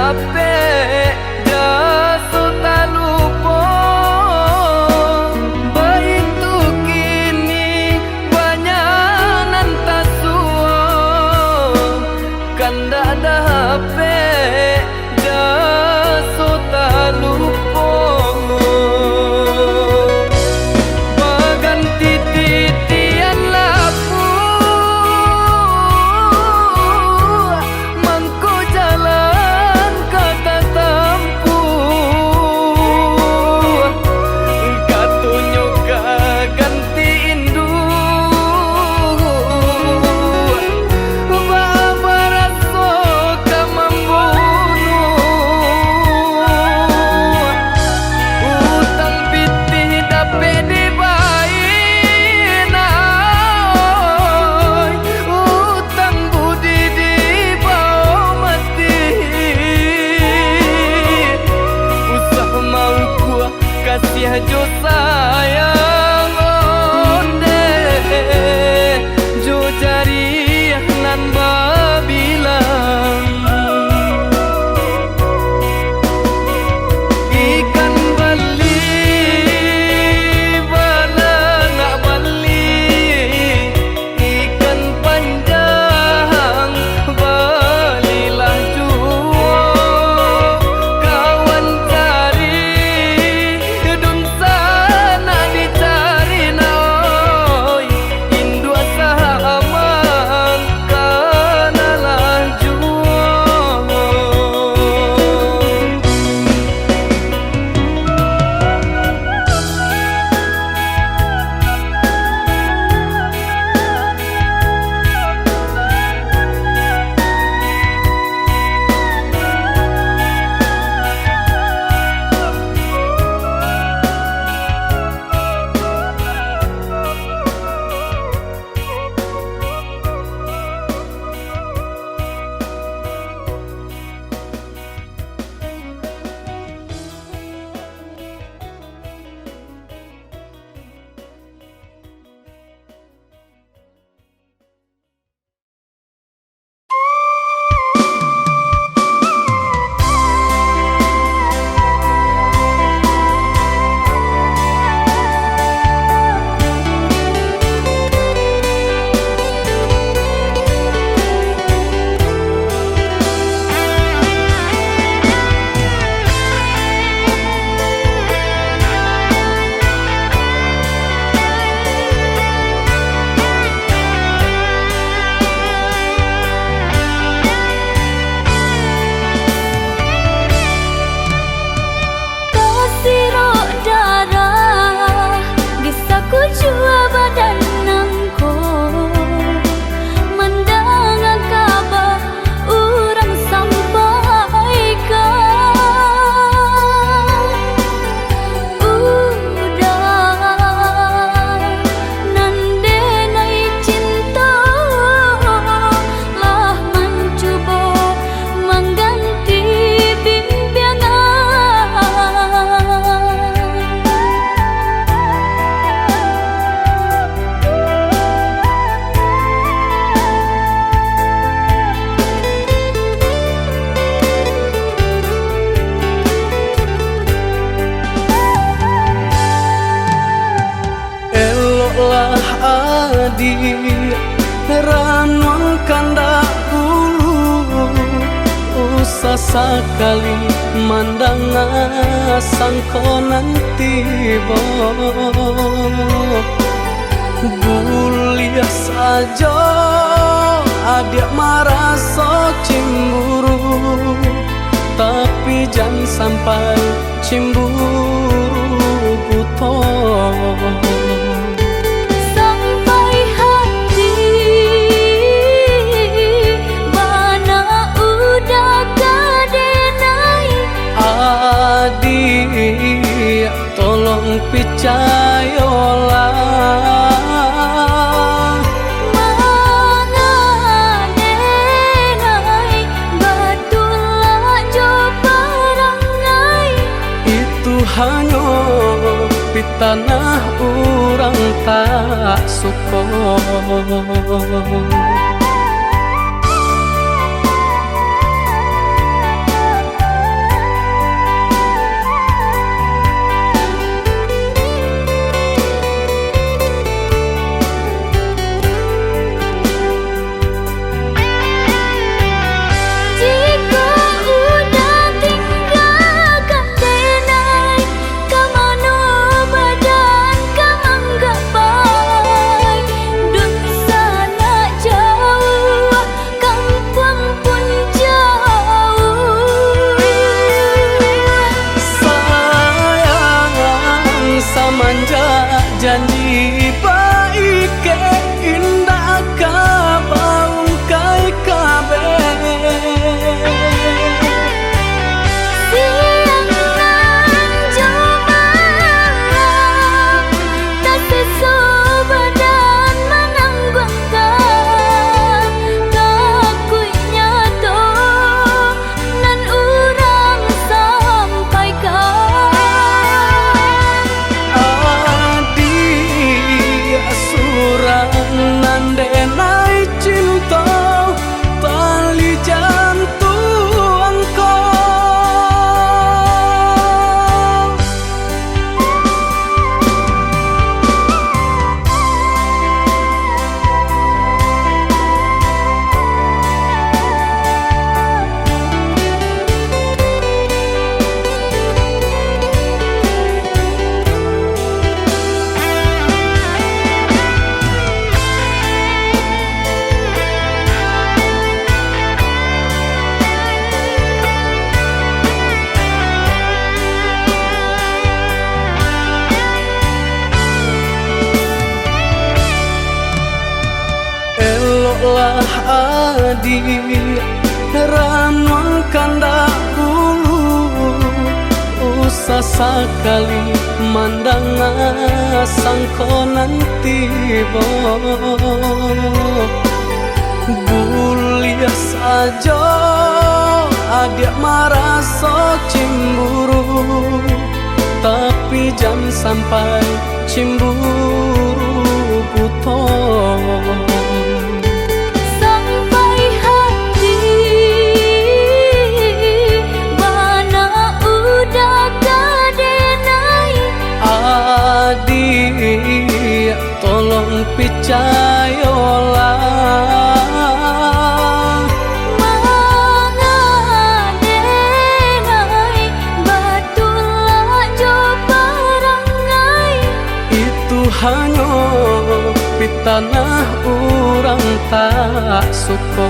HP Jaso tak lupa. Begitu kini banyak nan tak suah. Kan tak ada HP Jaso tak lupa. Berganti titian lapu mangko jalan kata tampuh. Katunyo ganti indu babaraso ka membunuh. Utang pitih dape dibayar, utang budi dibawa mati. Usah mau gua kasih jo sayang onde jo jari nan babilang. Ikan bali bala nak bali, ikan panjang balilah jua. Kawan cari dun sana dicari naoi, indua sahaman kanalah jua. Kasirok darah disaku jua badan nangko. Mendengar kabar orang sampaikan udah nandenai cinta lah mencoba mengganti eloklah adik ranwang kandak bulu. Usah sekali mandang sangko nanti bo. Buliah saja adik merasa cemburu, tapi jangan sampai cemburu buta. Sampai hati mana udah kadenai. Adik tolong percayalah. Hanya di tanah orang tak suka. lah adi ranuang kanda ulu usah sekali mandang sangko nanti bulia saja adik merasa cemburu, tapi jangan sampai cemburu buton sampai hati bana udah kadenai. Adik tolong percayalah hanya pitanah orang tak suka.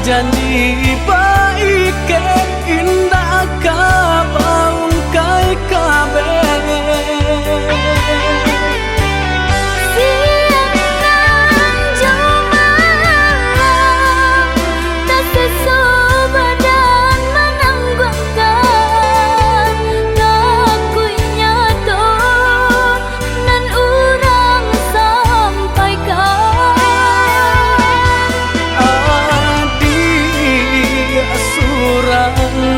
Janji baik ke indah kabaun kai kabe siang nan jamalah tak sesobadan menanggungkan ngakuinya to nan urang sampaikan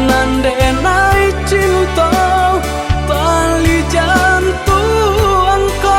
nandenai cinta tali jantuangku.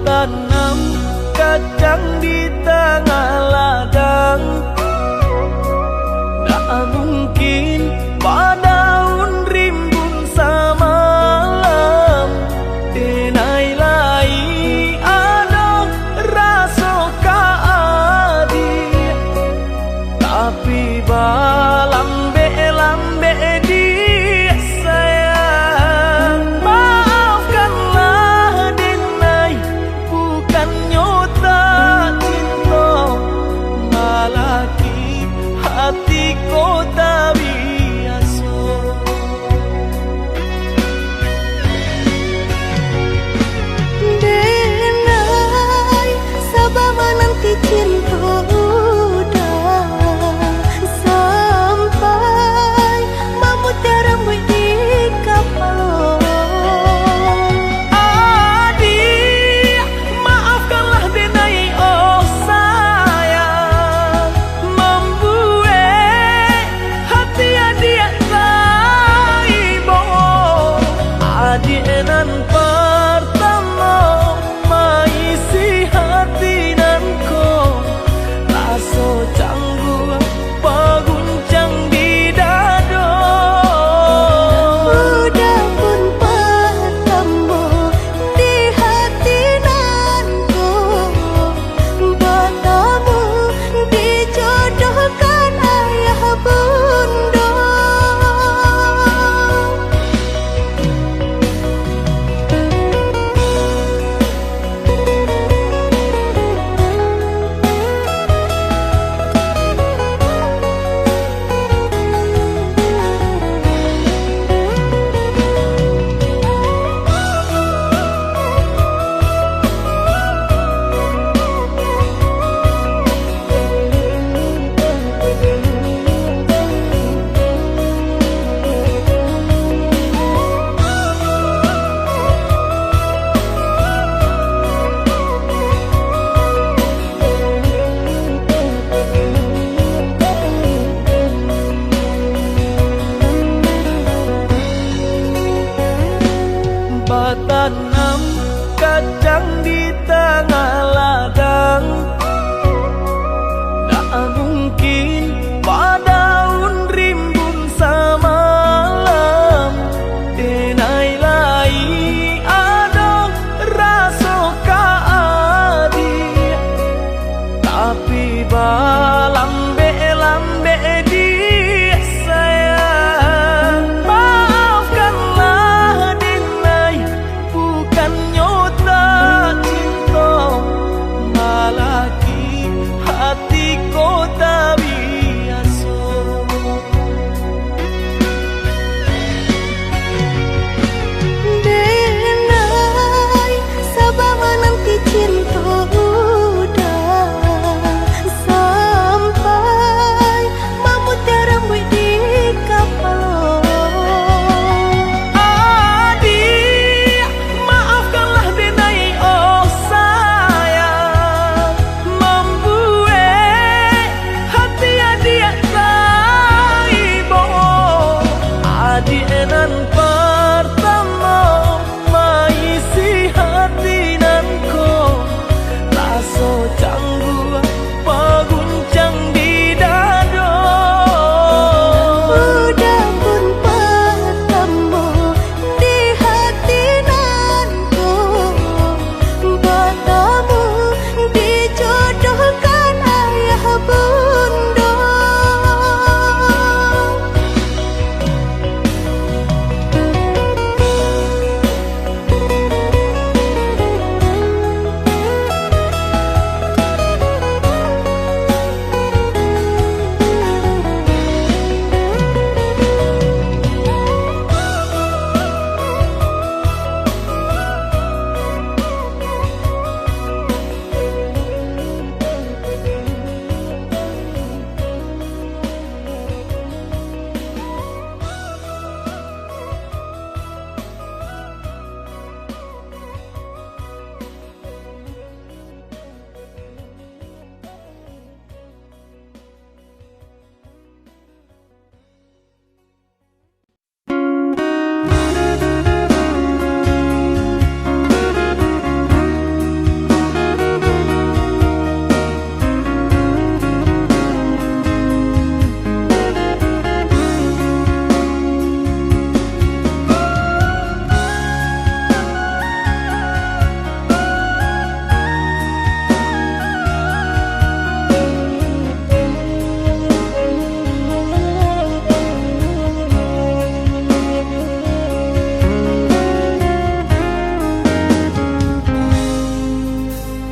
Tanam kacang di tengah ladang, tak mungkin padaun rimbun samalam. Denai lai ada rasa kaadi, tapi lambe di sayang. Maafkanlah Denai, bukan kota biasa. Denai sabama nanti cinta udah sampai memutih rambut di kapal. Adik, maafkanlah denai oh sayang, membuat hati adik taibo. Adik nan pertama maisi hati nan ko, rasa canggung paguncang di dado. Udah pun pertama di hati nanku, bertemu dijodohkan ayah bunda. Batanam kacang di tengah ladang, tak mungkin padaun rimbun samalam. Denai lai ada rasa kaadi, tapi balambe-lambe di sayang. Maafkanlah denai, bukan nyota cinta, malaki hati kota biasa. Denai sabama nanti cinta udah sampai memutih rambut di kapal. Adik, maafkanlah denai oh sayang, membuat hati adik taibo. Adik nan pertama maisi hati nan ko, rasa canggung paguncang di dado. Udah pun pertemu di hati nanku, bertemu dijodohkan ayah bunda.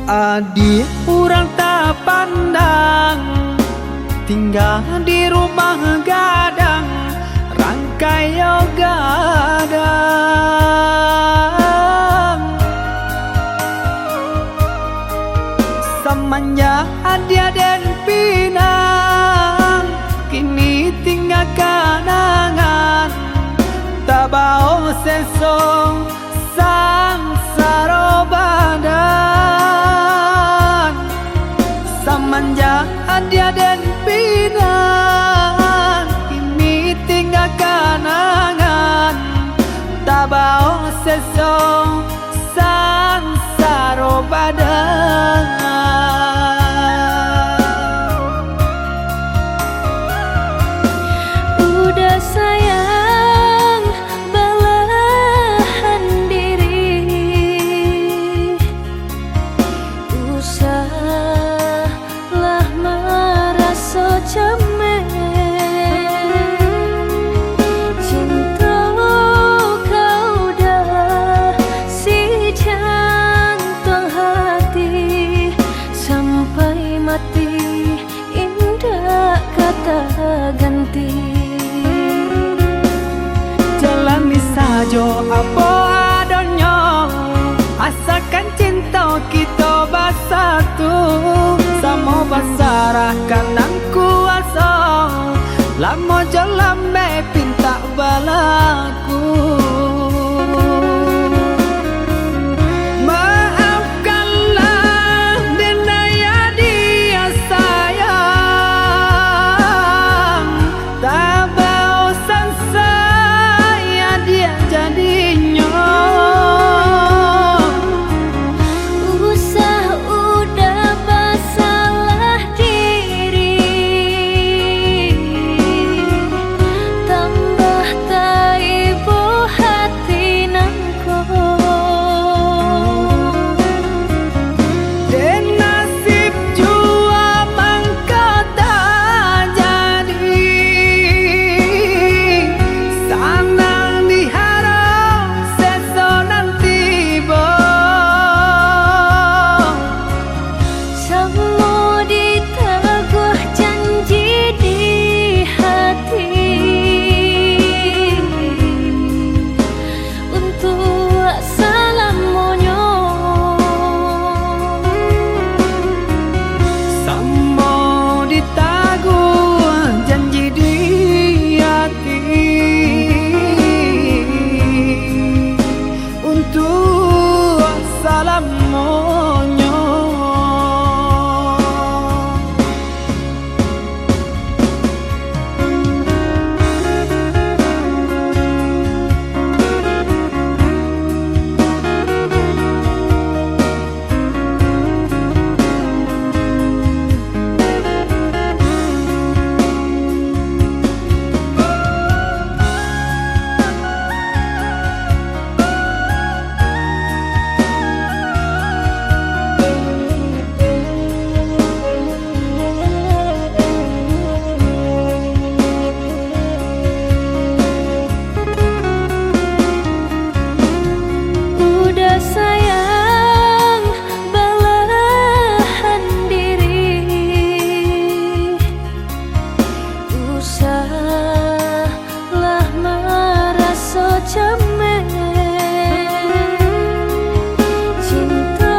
Adik urang tak pandang tinggal di rumah gadang, rangkai gadang. Semenjak dia dan pinang, kini tinggal kenangan, tak bau sesong sang saro badan. Semenjak dia dan pinang, kini tinggal kenangan, tak bau sesong sang saro badan. Udah sayang belahan diri, usahlah merasa cemen. Cinta kau dah si jantung hati, sampai mati indah kata ganti. Jalani sajo apa adanya, asalkan cinta kita bersatu. Sama basarahkan nang kuasa, lama jalan me pinta balaku. Maafkanlah denaya dia sayang, tak bosan saya dia jadinya. Usah udah bersalah diri, tambah taibu hati nangko. Dan nasib jua mangkau tak jadi, sanang diharap sesonan tiba. Semua diteguh janji di hati, untuk selamanya. Sama ditaguh janji di hati, untuk selamanya. Udah sayang belahan diri, usahlah merasa cemen. Cinta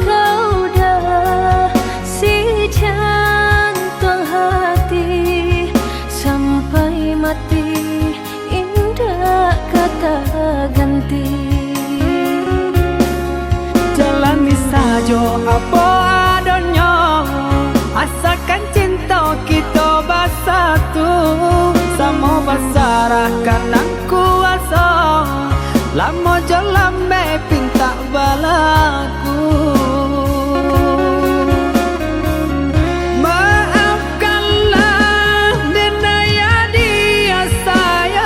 kau dah si jantung hati, sampai mati indah kata ganti. Jalani sajo apa adanya, asalkan cinta kita bersatu. Sama basarahkan nang kuasa, lama jalan me pinta balaku. Maafkanlah denaya dia sayang,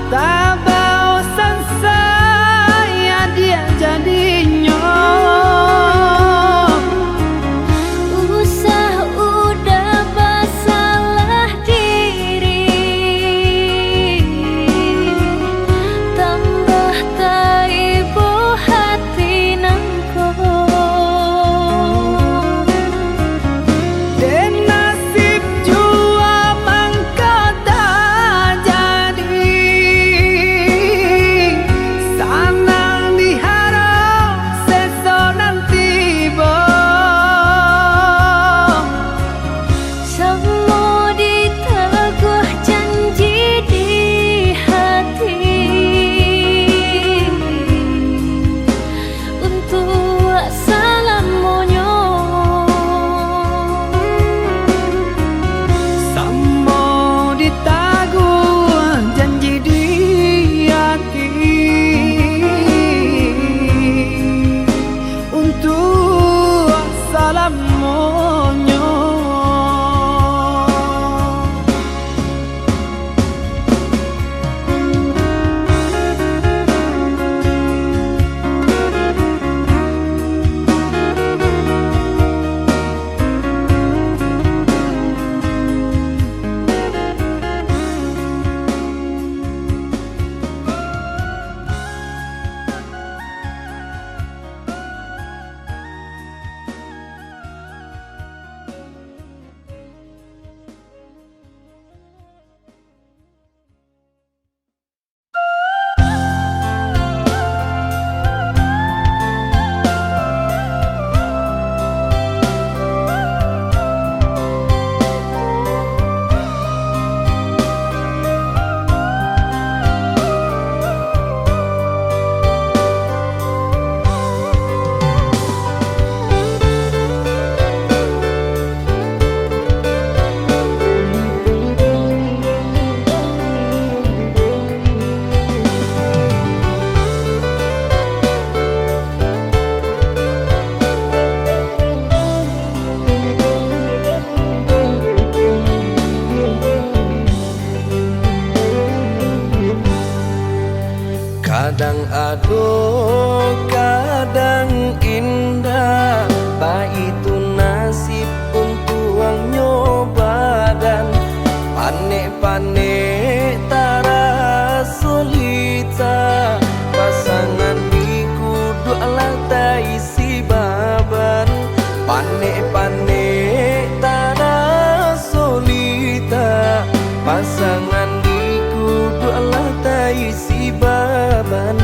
tak bosan saya dia jadinya. Usah udah bersalah diri, Aduh kadang indah, itu nasib untuk ang nyoba dan panik-panik tara solita. Pasangan di kudu alat isi baban, panik-panik tara solita. Pasangan di kudu alat isi baban.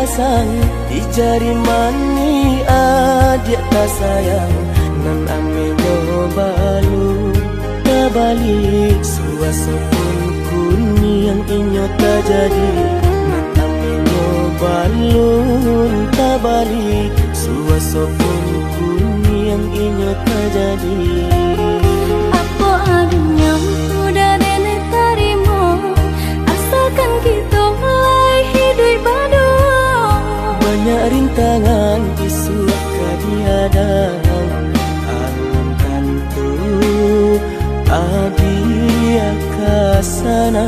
pasang di jari mani adik tak sayang nan amenyo balu tabalik suaso pun kuni yang inyo tak jadi nan amenyo balun tabalik suaso pun kuni yang inyo tak jadi. Apa adanya udah nenek tarimo asalkan kita mulai hidup baru. Banyak rintangan isu kadiadang alam tentu adia kasana.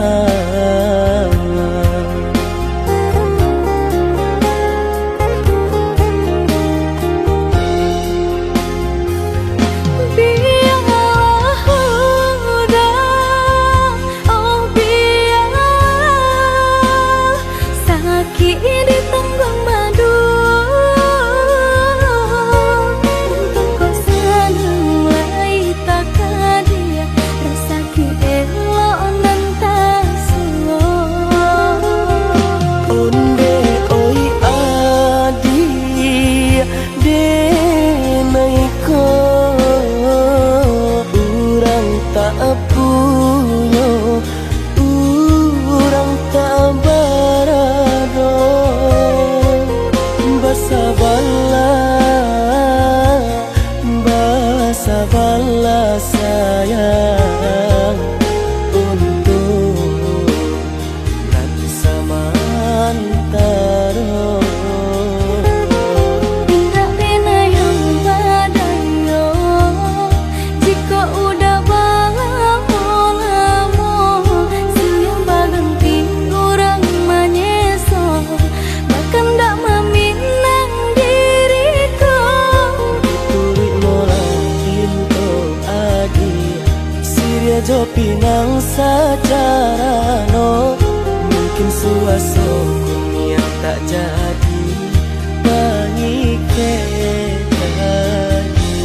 Sabarlah sayang untuk nanti samantara. Tidak pena yang badayo jika udah lamo siang baganti orang manyeso bahkan tak meminang diriku. Turik mola jo pinang secara no mungkin suaso kunia tak jadi mengikat lagi.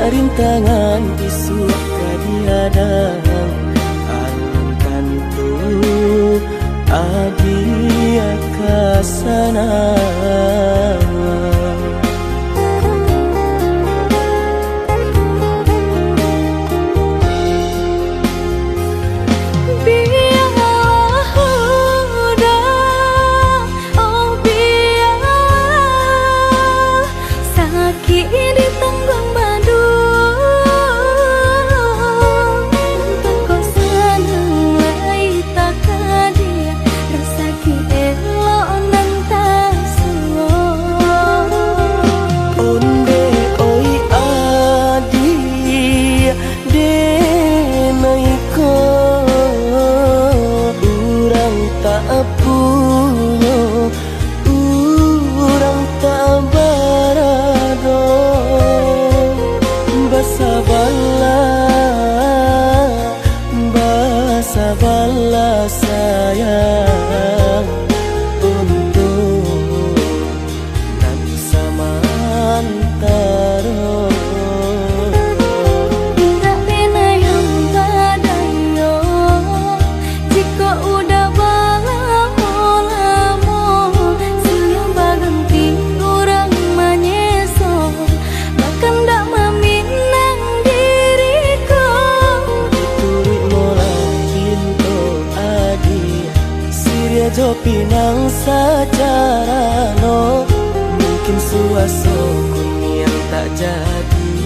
Rintangan isu kadiadang alam tentu adia kasana. Sabarlah sayang untuk nanti samantara. Tidak pena yang badayo jika udah lamo siang baganti orang manyeso bahkan tak meminang diriku. Turik mola jo pinang secara no mungkin suaso yang tak jadi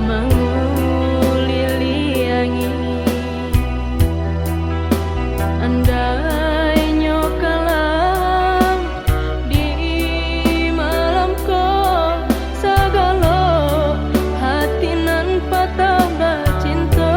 menguliliangi. Andai nyokalam di malam ko sagalo hati nan patah bacinta.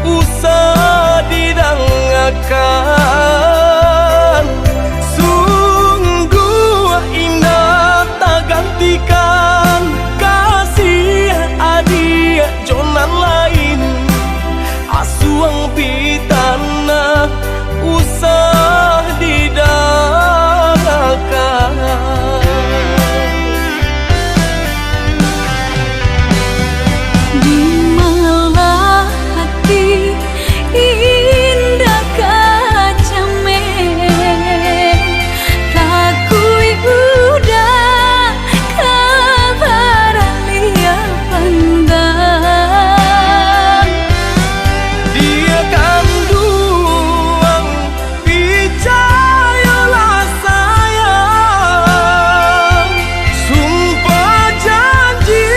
usah didangakan. Sungguh indah tak gantikan kasih adik jonan lain. Asuang pitana usah didangakan. Di malah hati indah kacame, takui udah kabar lia pandang. Dia kandung percayalah sayang, sumpah janji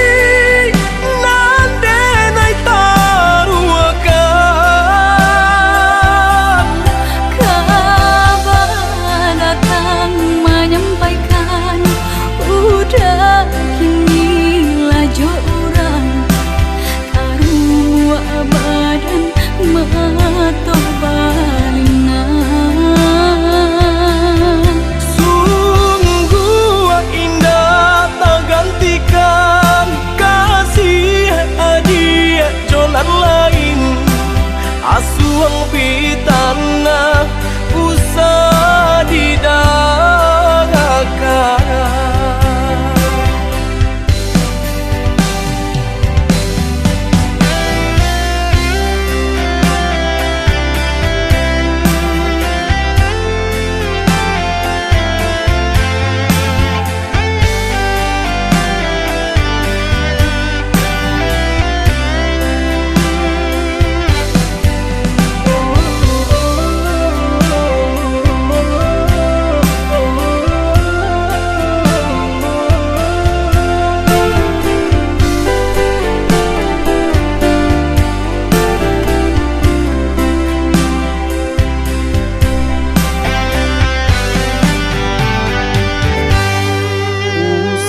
nanti naik taruhkan. Kabar datang menyampaikan udah kini laju orang taruh badan matoh balina. Sungguh indah tak gantikan kasih adik jonan lain. Asuang pitana usah didangakan.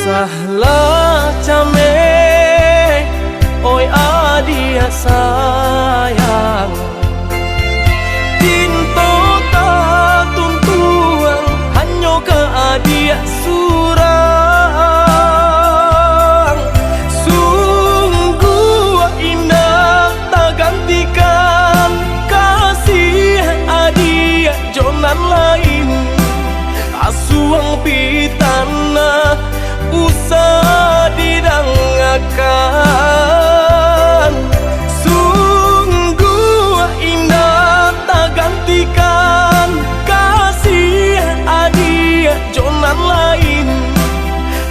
Usahlah came, oi adik sayang. Tinto tak tuntuan hanya ke adik surang. Sungguh indah tak gantikan kasih adik jonan lain. Asuang pitana usah didangakan. Sungguh indah tak gantikan kasih adik jonan lain.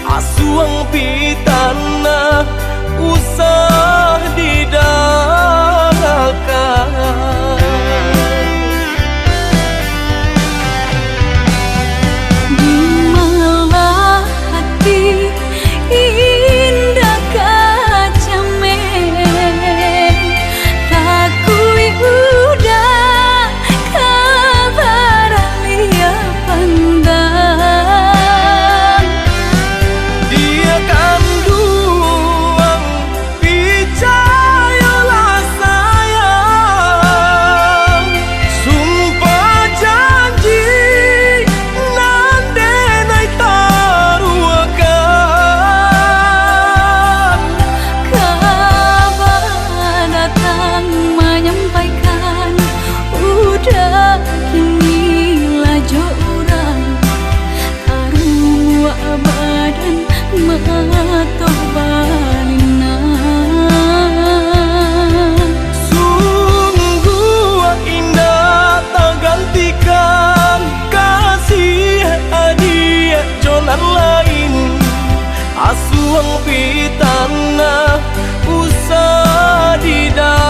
Asuang pitana usah didangakan. Di malah hati indah kacame, takui udah kabar lia pandang. Dia kandung percayalah sayang, sumpah janji nanti naik taruhkan. Kabar datang menyampaikan udah kini laju orang taruh badan matoh balina. Sungguh indah tak gantikan kasih adik jonan lain. Asuang pitana usah didangakan.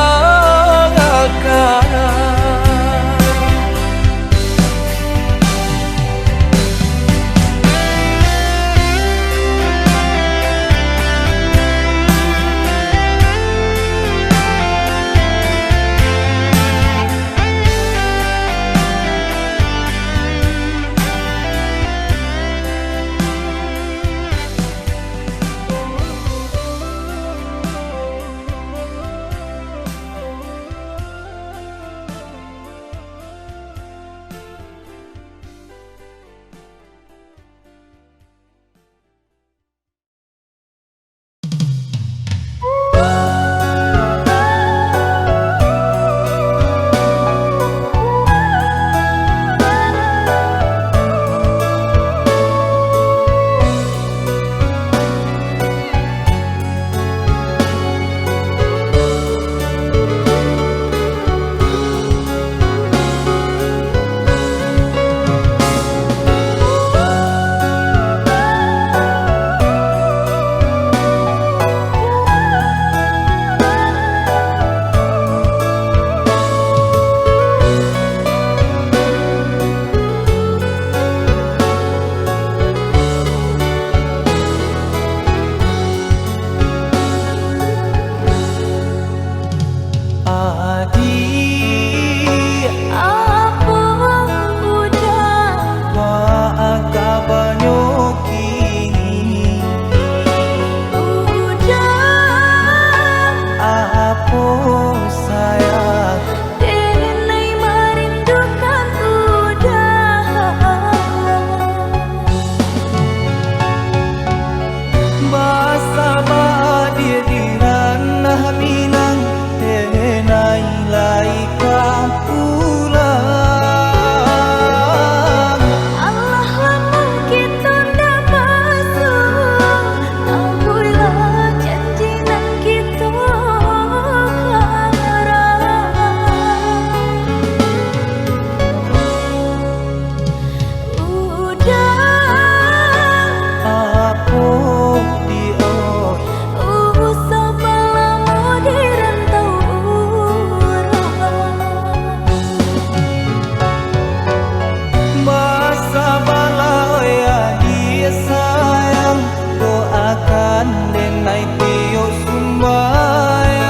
jalan denai tio sumbayang.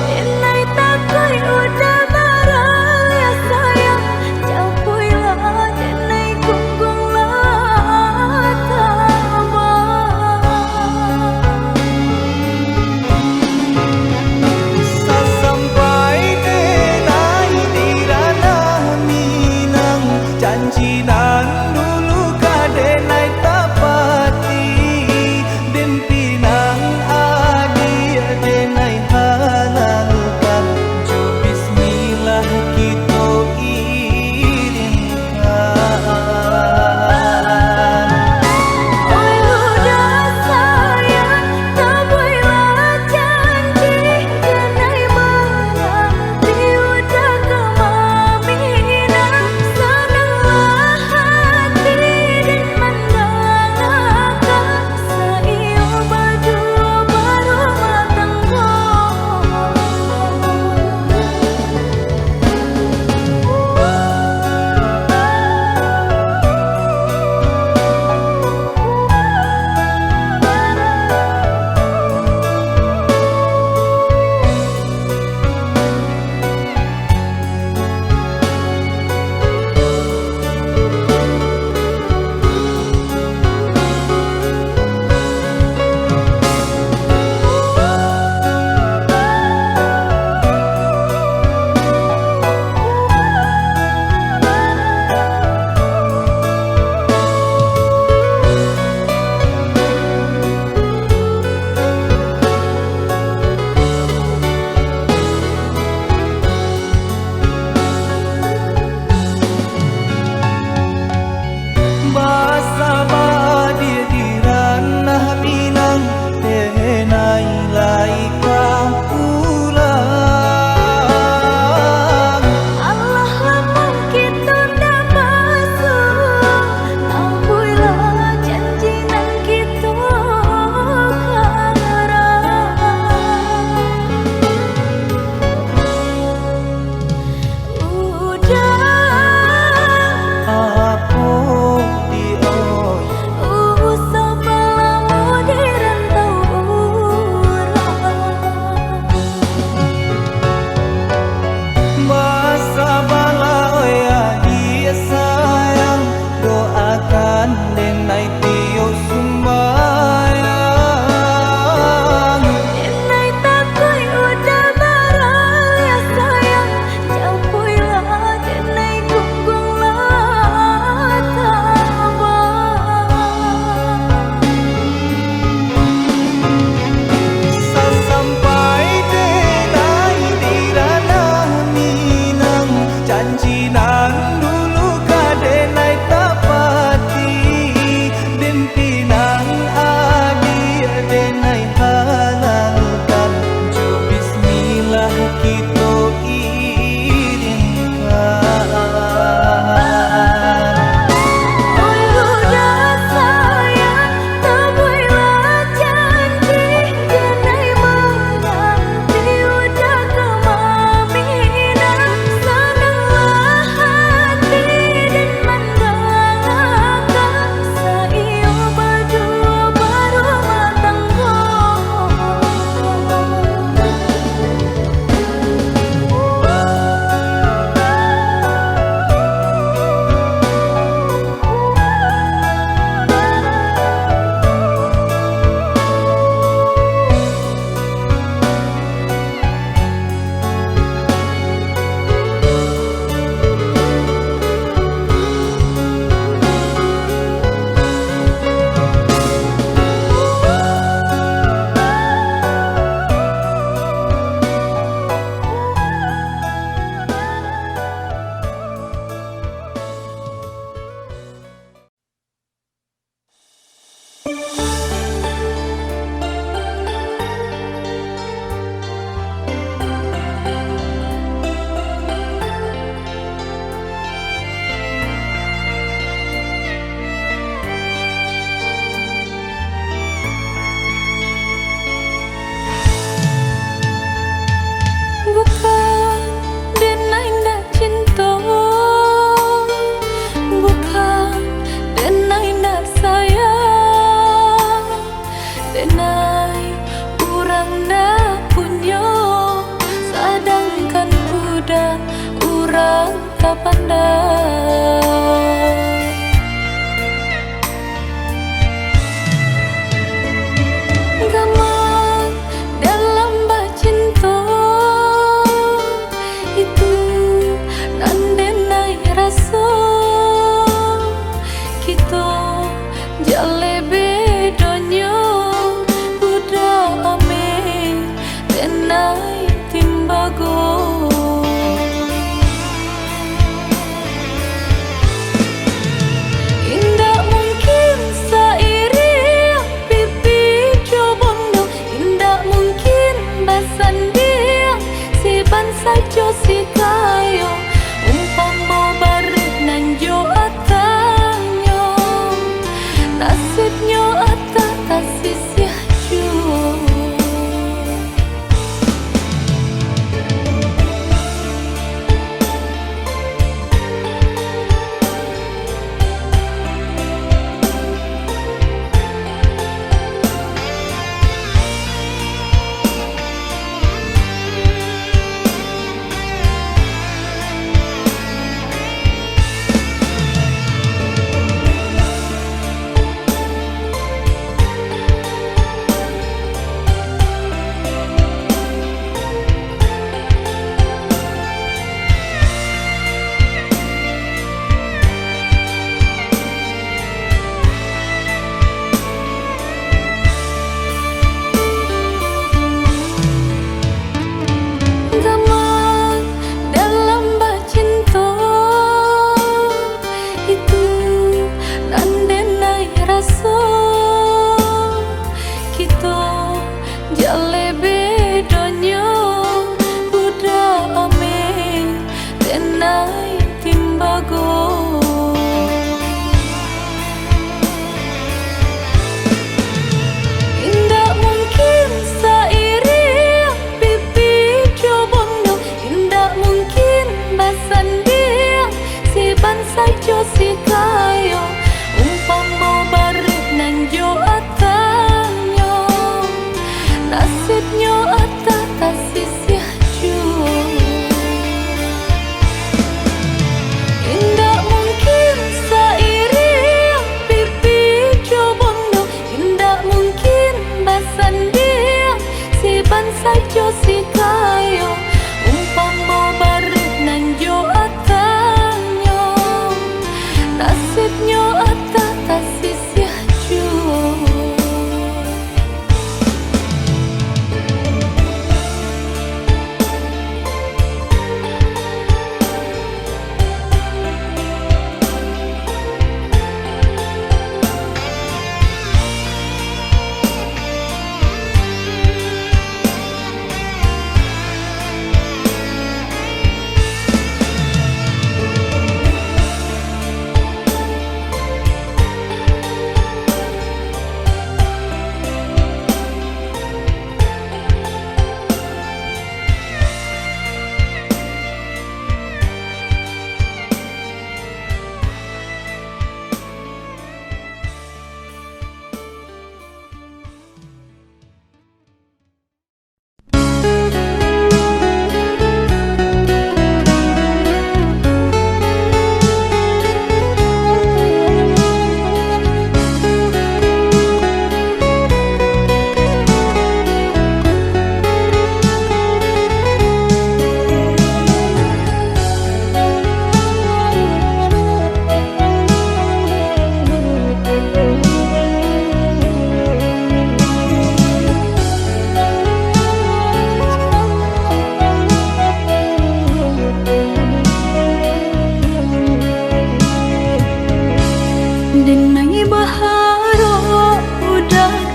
Denai takoi udah barang ya sayang, capuilah denai gunggong Sasampai denai di ranah Minang, janji nan dulu ka denai tapati.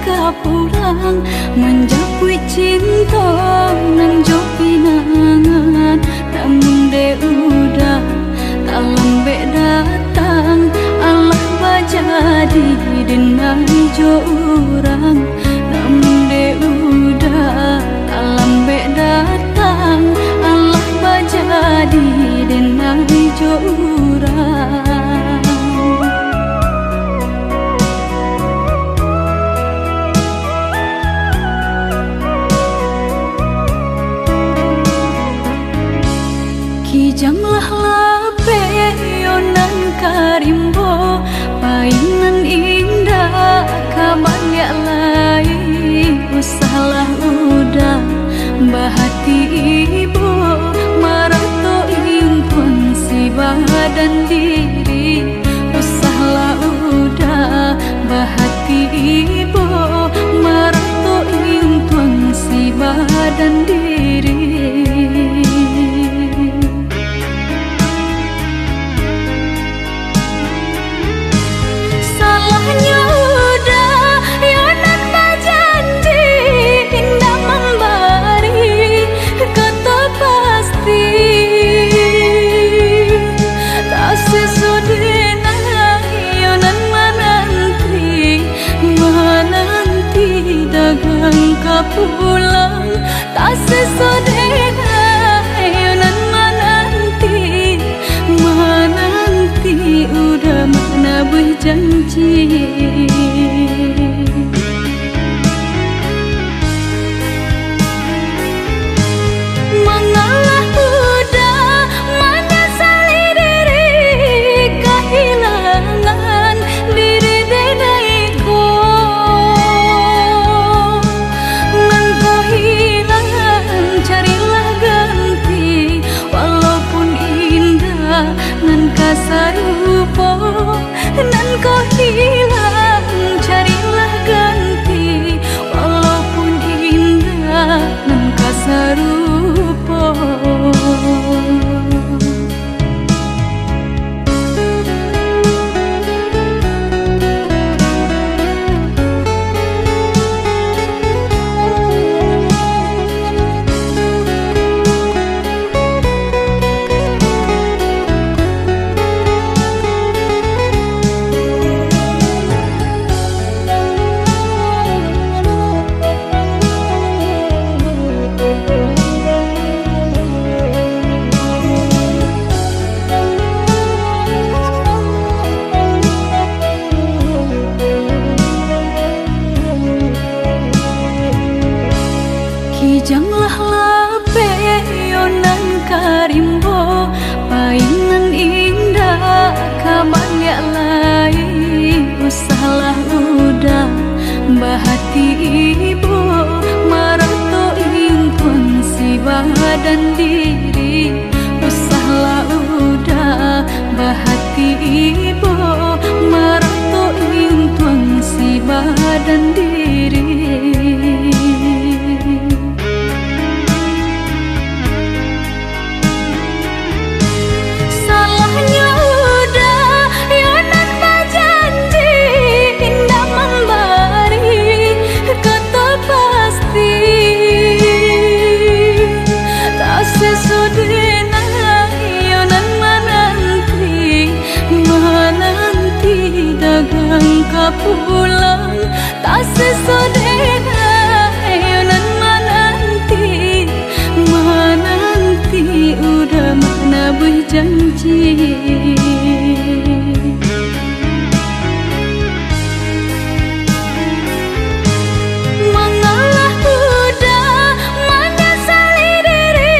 kapulang menjapui cinta nang jo pinangan, namun de udah tak lambe datang. Allah bajadi denai jo urang, namun de udah tak lambe datang. Allah bajadi denai jo urang. Kijanglah lape yonan karimbo, painan indah kabalya lai. Usahlah udah bahati ibu, marato impun si badan diri. Usahlah udah bahati ibu, marato impun si badan diri. Pulang tak sesodena yonan menanti udah mana berjanji. Mengalah udah menyesali diri, kehilangan diri denaiku. Carilah ganti, walaupun indah nan kasarupo, nan kau hilang. Carilah ganti, walaupun indah nan kasarupo. Kijanglah lape yonan karimbo, painan indah kabalya lai. Usahlah udah bahati ibu, marato impun si badan diri. Usahlah udah bahati ibu, marato impun si badan diri. Pulang tak sesodena yonan menanti udah mana berjanji. Mengalah udah menyesali diri,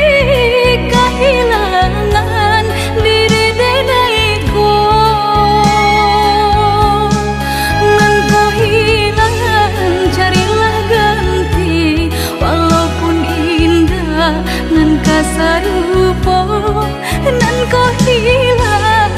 kehilangan diri denaiku. Carilah ganti, walaupun indah nan kasarupo, nan kau hilang.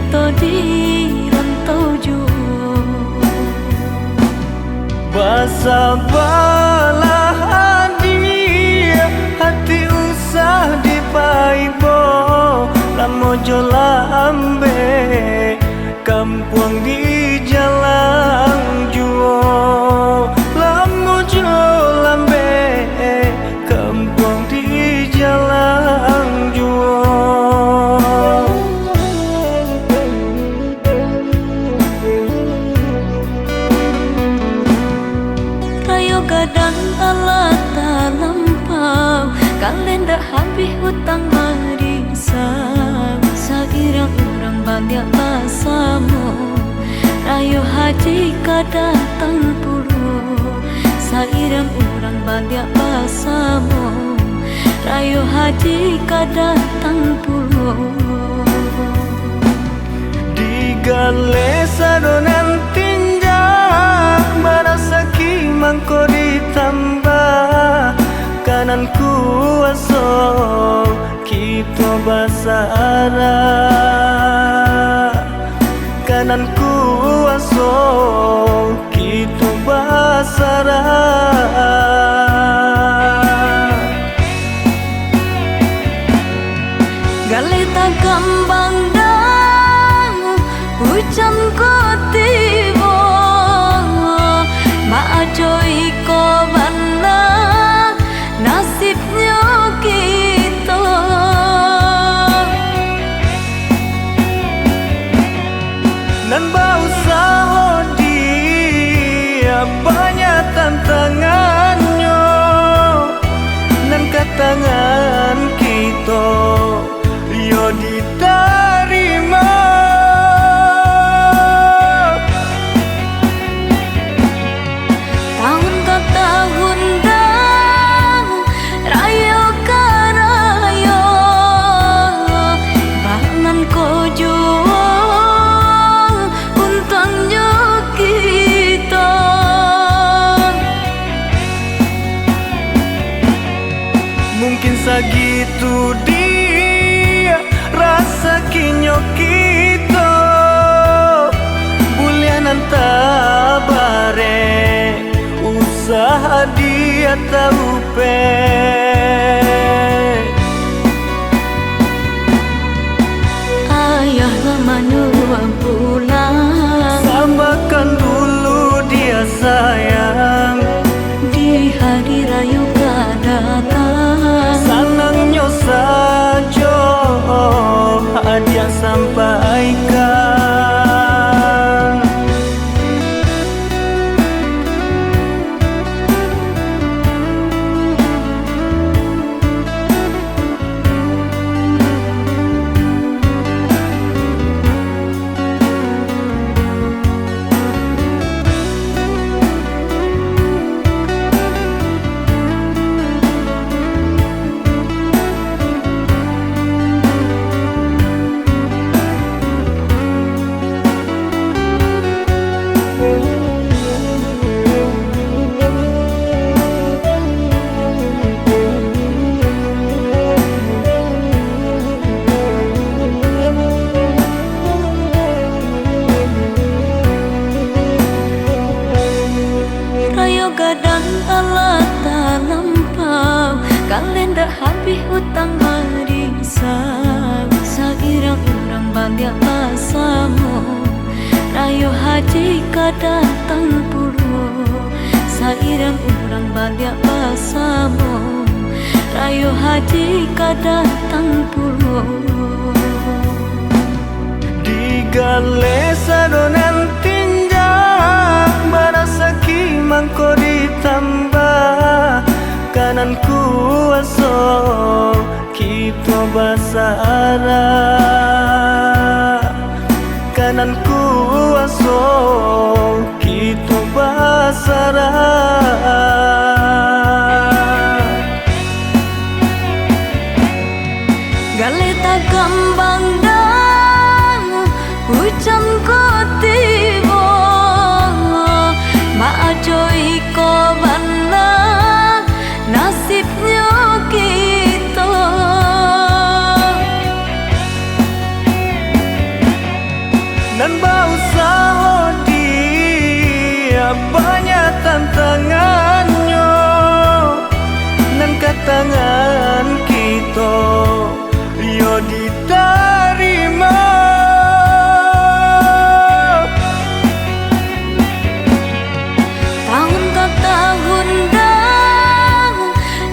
kita di rantau jua. Bersabarlah adik, hati usah dipaibo, lamojo lambe kampung di jalan juo, lamojo lambe kampung di jalan juo. Rayo gadang alat lampau, kalenda habis hutang marisam. Sairang urang banyak basamu, rayo haji kadatang puluh. Sairang urang banyak basamu, rayo haji kadatang puluh. Digale sadonan tinja, merasa kimangko ditambah kanan kuaso kita basara, kanan kuaso kita basara. Galeta gambang dang hujan ko tibo, maajoi ko bana nasibnya kita. Nan bau saho dia banyak tantangannya, nan katangan kita yo diterima. Tahun ke tahun dang rayo ke rayo, bangan ko juang untangnya kita. Mungkin segitu dia rasa kinyo kita, bulianan tabare usaha dia tahu pe. Ayah lama nuang pulang, Sabarkan dulu dia sayang, di hari rayo kadatang. senangnya saja hadiah sampaikan. Rayo gadang alat lampau, kalenda habis hutang marisam. Sairang urang banyak basamu, rayo haji kadatang puluh. Sairang urang banyak basamu, rayo haji kadatang puluh. Digale sadonan tinja, merasa kimangko ditambah kanan kuaso kita basara, kanan kuaso kita basara. Galeta gambang dang hujan ko tibo, maajoi ko bana nasibnya kita. usaha dia banyak tantangannya, nan katangan kita yo diterima. Tahun ke tahun dah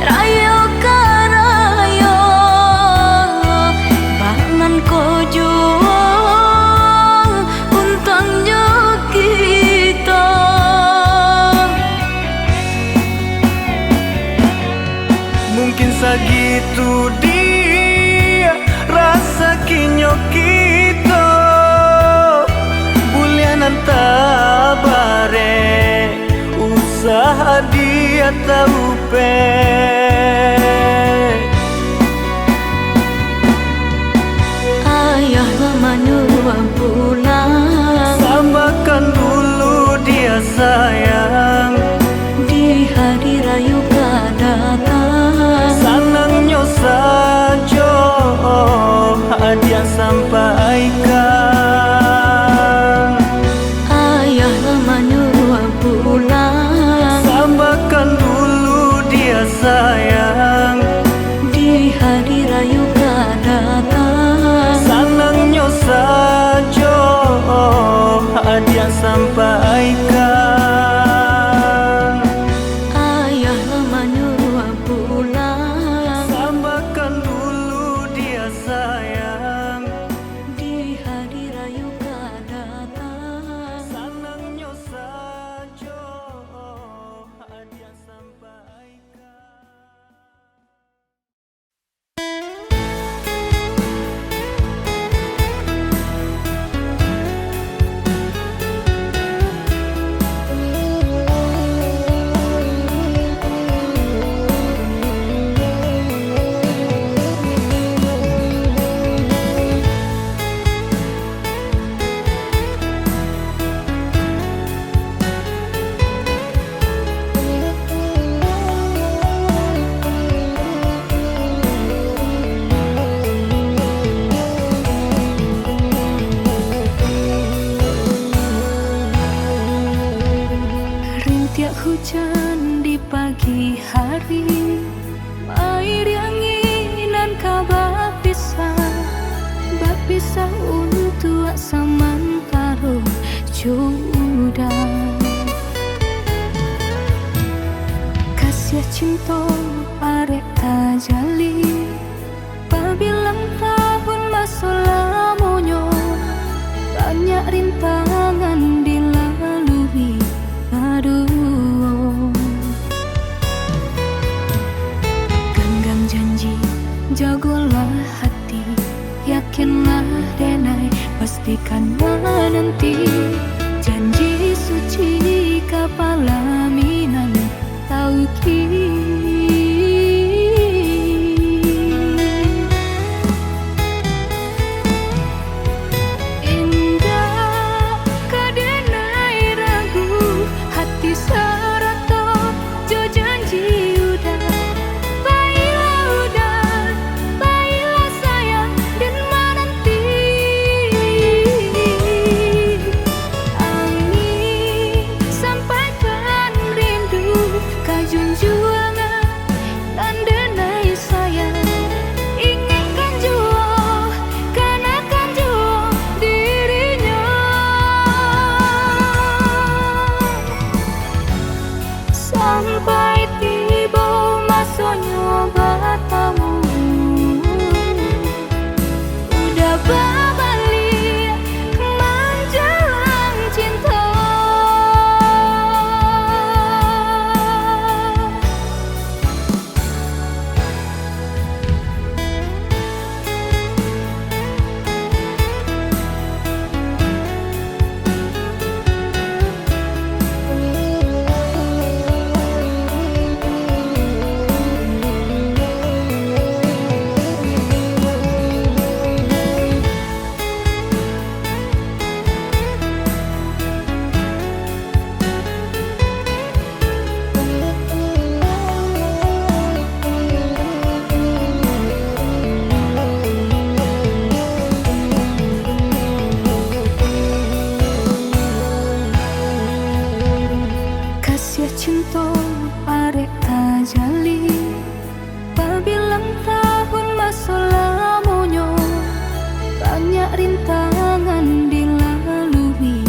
rayo ke rayo, bangan ko juang untangnya kita. Mungkin segitu dia rasa kinyo kita, bulianan tabare usaha dia tahu pe. Ayah lamanya pulang, Samakan dulu dia sayang, di hari rayu kedatang. senangnya saja hadiah sampaikan. Ayah lamanya pulang, Samakan dulu dia sayang, di hari rayu kedatang. senangnya saja hadiah sampaikan. Ayah lamanya pulang, Samakan dulu dia sayang, di hari rayu kedatang. senangnya saja hadiah sampaikan. Rintiak hujan di pagi hari, air yang inan kabar pisah untuk samantara jodoh. Kasih cinta arek tajali, pabilang tahun masa lamonyo, banyak rintangan dilalui. Aduh, genggam janji, jagolah hati, yakinlah denai, pastikan menanti. Janji suci kepala minan tauki. Sampai ajali. Berbilang tahun masa lamunya, banyak rintangan dilalui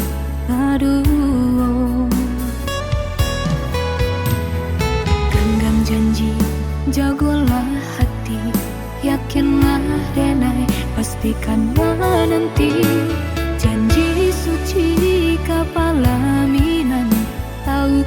berdua. Genggam janji, jagolah hati, yakinlah denai, pastikan menanti. Janji suci kepala minan, tahu